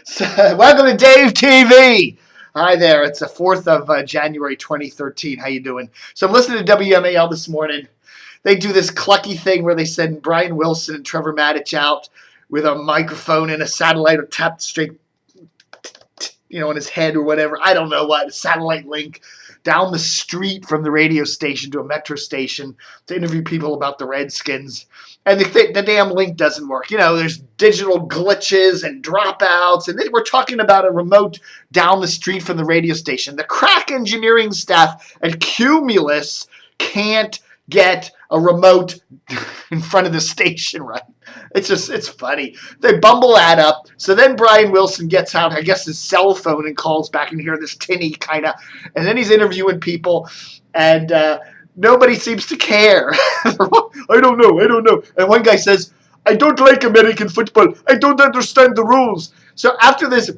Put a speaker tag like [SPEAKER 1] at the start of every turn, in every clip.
[SPEAKER 1] So, welcome to Dave TV. Hi there. It's the 4th of January 2013. How you doing? So I'm listening to WMAL this morning. They do this clucky thing where they send Brian Wilson and Trevor Maddich out with a microphone and a satellite or tapped straight, on his head or whatever. I don't know what. A satellite link down the street from the radio station to a metro station to interview people about the Redskins. And the damn link doesn't work. There's digital glitches and dropouts. And we're talking about a remote down the street from the radio station. The crack engineering staff at Cumulus can't get a remote in front of the station right. It's funny. They bumble that up. So then Brian Wilson gets out, I guess, his cell phone and calls back and hear this tinny kind of. And then he's interviewing people. And nobody seems to care. I don't know. And one guy says, I don't like American football. I don't understand the rules. So after this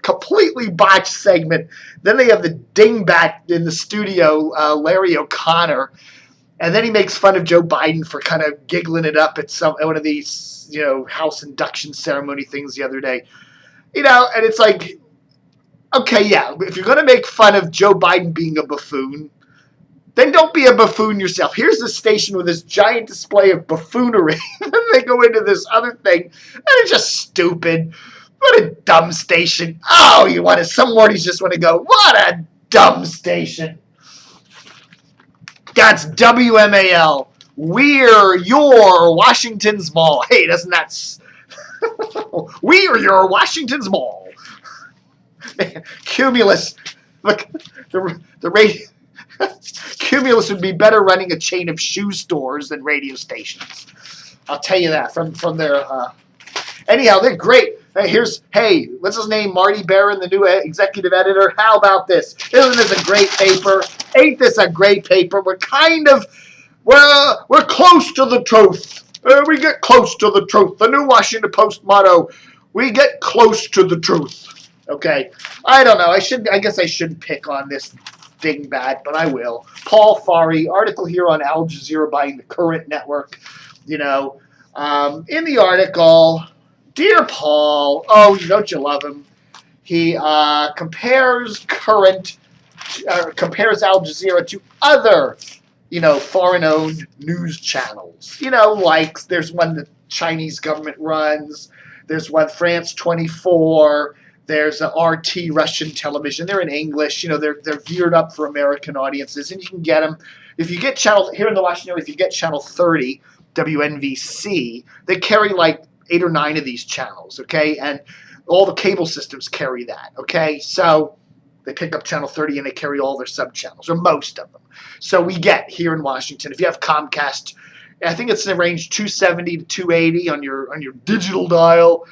[SPEAKER 1] completely botched segment, then they have the dingbat in the studio, Larry O'Connor. And then he makes fun of Joe Biden for kind of giggling it up at one of these, house induction ceremony things the other day. And it's like, okay, yeah, if you're going to make fun of Joe Biden being a buffoon, then don't be a buffoon yourself. Here's the station with this giant display of buffoonery. And then they go into this other thing, and it's just stupid. What a dumb station. Oh, some mornings just want to go, what a dumb station. That's WMAL. We're your Washington's Mall. Hey, doesn't that... We're your Washington's Mall. Cumulus. Look, the radio... Cumulus would be better running a chain of shoe stores than radio stations. I'll tell you that from their... Anyhow, they're great. Hey, what's his name? Marty Barron, the new executive editor. How about this? Isn't this a great paper? Ain't this a great paper? We're close to the truth. We get close to the truth. The new Washington Post motto, we get close to the truth. Okay? I don't know. I guess I shouldn't pick on this dingbat, but I will. Paul Farhi, article here on Al Jazeera buying the current network. In the article... Dear Paul, don't you love him? He compares Al Jazeera to other, foreign-owned news channels. Like there's one the Chinese government runs. There's one France 24. There's a RT Russian television. They're in English. They're geared up for American audiences, and you can get them if you get channel here in the Washington area. If you get channel 30, WNVC, they carry like 8 or 9 of these channels, okay? And all the cable systems carry that, okay? So they pick up channel 30 and they carry all their sub-channels, or most of them. So we get here in Washington, if you have Comcast, I think it's in the range 270 to 280 on your digital dial,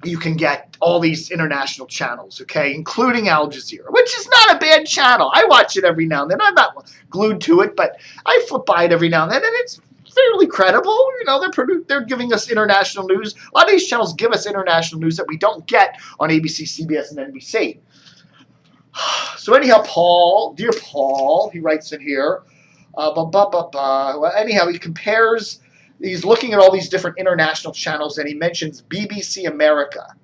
[SPEAKER 1] you can get all these international channels, okay, including Al Jazeera, which is not a bad channel. I watch it every now and then. I'm not glued to it, but I flip by it every now and then, and it's fairly credible. They're giving us international news. A lot of these channels give us international news that we don't get on ABC, CBS, and NBC. So anyhow, dear Paul, he writes in here, well, anyhow, he's looking at all these different international channels, and he mentions BBC America.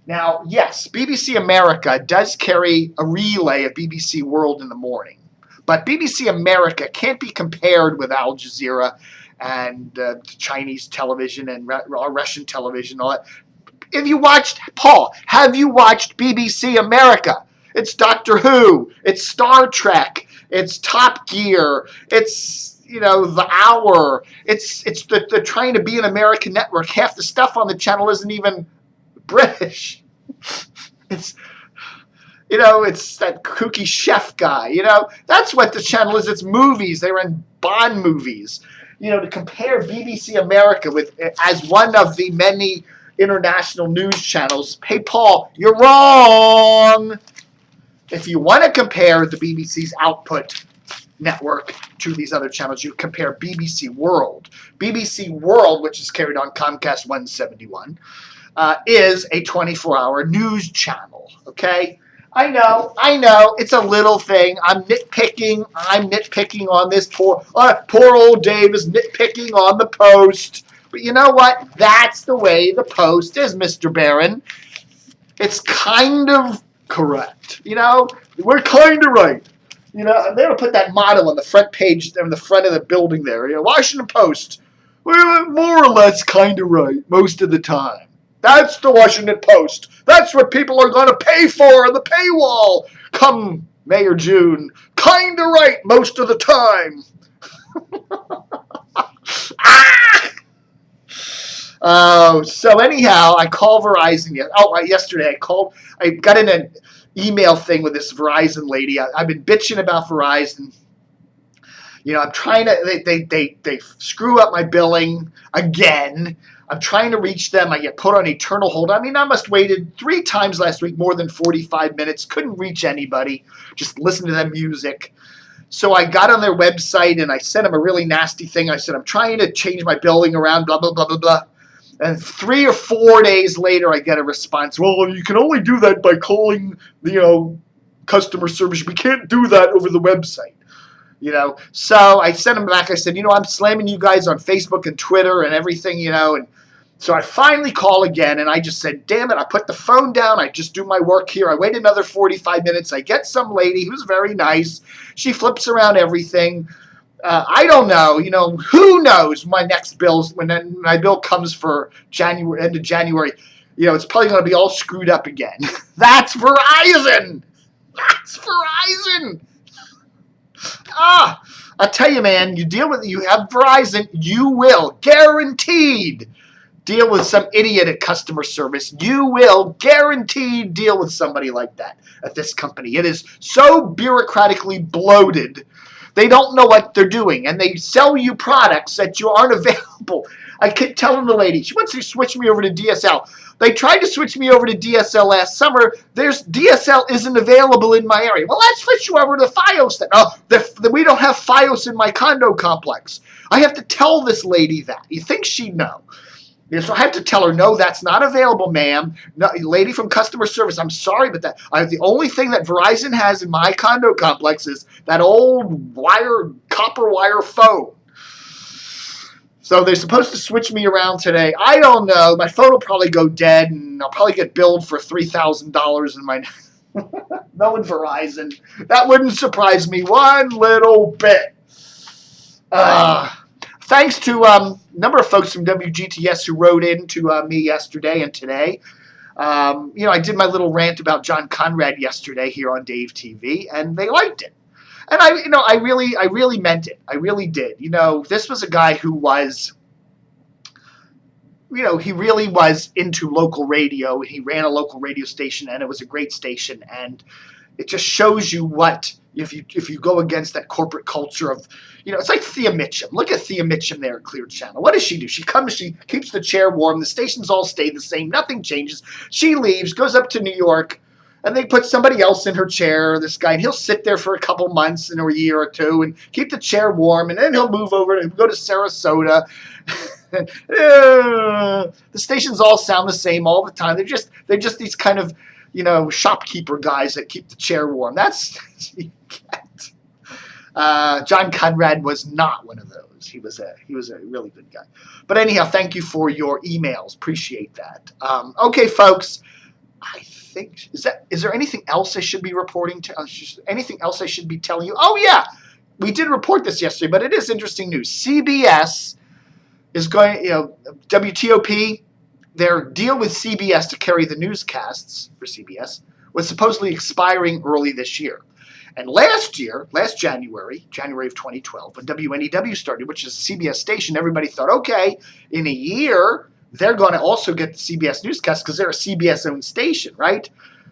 [SPEAKER 1] Now, yes, BBC America does carry a relay of BBC World in the morning. But BBC America can't be compared with Al Jazeera and Chinese television and Russian television and all that. Have you watched BBC America? It's Doctor Who. It's Star Trek. It's Top Gear. It's, The Hour. They're trying to be an American network. Half the stuff on the channel isn't even British. It's that kooky chef guy. That's what the channel is. It's movies. They run Bond movies. To compare BBC America as one of the many international news channels. Hey, Paul, you're wrong. If you want to compare the BBC's output network to these other channels, you compare BBC World. BBC World, which is carried on Comcast 171, is a 24-hour news channel, okay? I know, it's a little thing. I'm nitpicking on this. Poor old Dave is nitpicking on the Post. But you know what? That's the way the Post is, Mr. Barron. It's kind of correct. We're kind of right. They're going to put that motto on the front page, on the front of the building there. Washington Post, we're more or less kind of right most of the time. That's the Washington Post. That's what people are going to pay for on the paywall come May or June. Kind of right most of the time. So anyhow, I called Verizon. Yesterday I got in an email thing with this Verizon lady. I've been bitching about Verizon. I'm trying to. They screw up my billing again. I'm trying to reach them. I get put on eternal hold. I must waited 3 times last week, more than 45 minutes. Couldn't reach anybody. Just listen to their music. So I got on their website and I sent them a really nasty thing. I said, I'm trying to change my billing around, blah, blah, blah, blah, blah. And 3 or 4 days later, I get a response. Well, you can only do that by calling, customer service. We can't do that over the website. So I sent them back. I said, I'm slamming you guys on Facebook and Twitter and everything, and so I finally call again, and I just said, damn it, I put the phone down. I just do my work here. I wait another 45 minutes. I get some lady who's very nice. She flips around everything. I don't know. Who knows my next bills, when my bill comes for end of January, it's probably going to be all screwed up again. That's Verizon. That's Verizon. I tell you, man, you have Verizon, you will, guaranteed, deal with some idiot at customer service. You will guaranteed deal with somebody like that at this company. It is so bureaucratically bloated. They don't know what they're doing, and they sell you products that you aren't available. I kept telling the lady, she wants to switch me over to DSL. They tried to switch me over to DSL last summer. DSL isn't available in my area. Well, let's switch you over to Fios then. We don't have Fios in my condo complex. I have to tell this lady that. You think she'd know. So I have to tell her, no, that's not available, ma'am. No, lady from customer service, I'm sorry, but the only thing that Verizon has in my condo complex is that old copper wire phone. So they're supposed to switch me around today. I don't know. My phone will probably go dead, and I'll probably get billed for $3,000 in my knowing Verizon. That wouldn't surprise me one little bit. Thanks to a number of folks from WGTS who wrote in to me yesterday and today. I did my little rant about John Conrad yesterday here on Dave TV, and they liked it. And I really meant it. I really did. This was a guy who was, he really was into local radio. He ran a local radio station, and it was a great station. And it just shows you what, if you go against that corporate culture of, it's like Thea Mitchum. Look at Thea Mitchum there at Clear Channel. What does she do? She comes, she keeps the chair warm. The stations all stay the same. Nothing changes. She leaves, goes up to New York, and they put somebody else in her chair, this guy, and he'll sit there for a couple months or a year or two and keep the chair warm, and then he'll move over and go to Sarasota. The stations all sound the same all the time. They're just these kind of, shopkeeper guys that keep the chair warm. That's John Conrad was not one of those. He was a really good guy. But anyhow, thank you for your emails. Appreciate that. Okay, folks. I think is there anything else I should be reporting to? Anything else I should be telling you? Oh yeah, we did report this yesterday, but it is interesting news. CBS is going. WTOP. Their deal with CBS to carry the newscasts for CBS was supposedly expiring early this year. And last January of 2012, when WNEW started, which is a CBS station, everybody thought, okay, in a year, they're going to also get the CBS newscast because they're a CBS-owned station, right?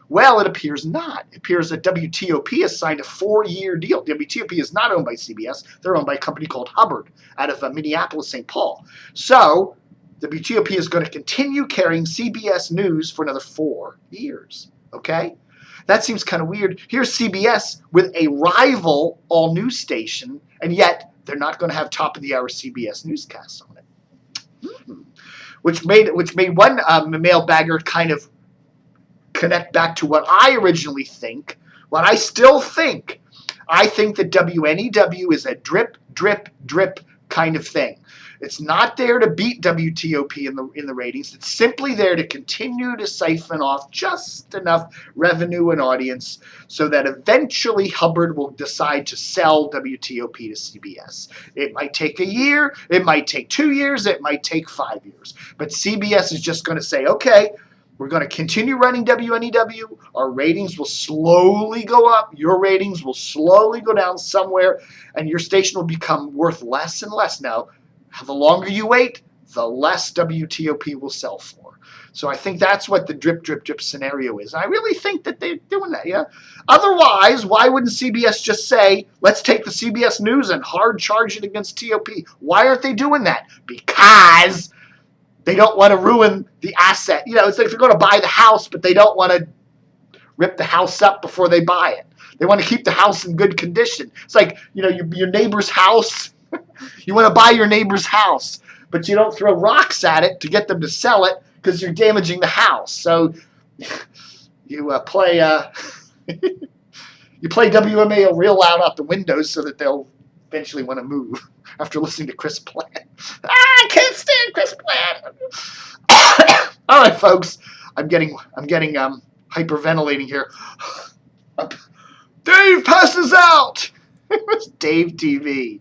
[SPEAKER 1] Well, it appears not. It appears that WTOP has signed a 4-year deal. WTOP is not owned by CBS. They're owned by a company called Hubbard out of Minneapolis, St. Paul. So WTOP is going to continue carrying CBS News for another 4 years, okay? That seems kind of weird. Here's CBS with a rival all-news station, and yet they're not going to have top-of-the-hour CBS newscasts on it. Which made one mailbagger kind of connect back to what I originally think, what I still think. I think that WNEW is a drip, drip, drip kind of thing. It's not there to beat WTOP in the ratings. It's simply there to continue to siphon off just enough revenue and audience so that eventually Hubbard will decide to sell WTOP to CBS. It might take a year, it might take 2 years, it might take 5 years. But CBS is just going to say, okay, we're going to continue running WNEW. Our ratings will slowly go up. Your ratings will slowly go down somewhere, and your station will become worth less and less. Now, the longer you wait, the less WTOP will sell for. So I think that's what the drip, drip, drip scenario is. I really think that they're doing that, yeah? Otherwise, why wouldn't CBS just say, let's take the CBS News and hard charge it against TOP? Why aren't they doing that? Because they don't want to ruin the asset. It's like they're going to buy the house, but they don't want to rip the house up before they buy it. They want to keep the house in good condition. It's like, your neighbor's house. You want to buy your neighbor's house, but you don't throw rocks at it to get them to sell it because you're damaging the house. So you play WMAL real loud out the windows so that they'll eventually want to move after listening to Chris Platt. I can't stand Chris Platt. All right, folks, I'm getting hyperventilating here. Dave passes out. It was Dave TV.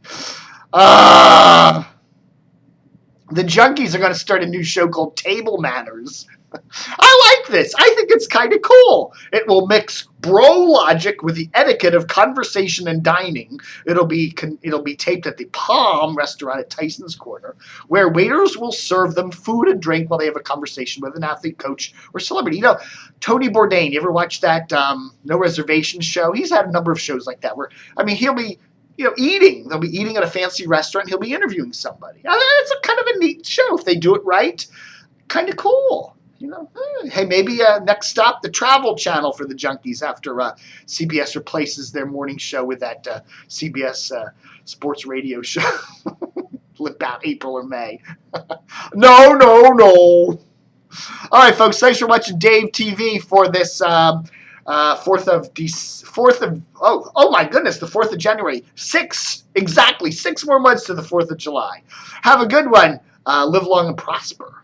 [SPEAKER 1] The Junkies are going to start a new show called Table Manners. I like this. I think it's kind of cool. It will mix bro logic with the etiquette of conversation and dining. It'll be taped at the Palm restaurant at Tyson's Corner, where waiters will serve them food and drink while they have a conversation with an athlete, coach, or celebrity. Tony Bourdain, you ever watch that No Reservations show? He's had a number of shows like that where, he'll be eating. They'll be eating at a fancy restaurant. He'll be interviewing somebody. It's a kind of a neat show if they do it right. Kind of cool. Hey, maybe next stop, the Travel Channel for the Junkies after CBS replaces their morning show with that CBS sports radio show about April or May. No. All right, folks, thanks for watching Dave TV for this 4th of January. 6 more months to the 4th of July. Have a good one. Live long and prosper.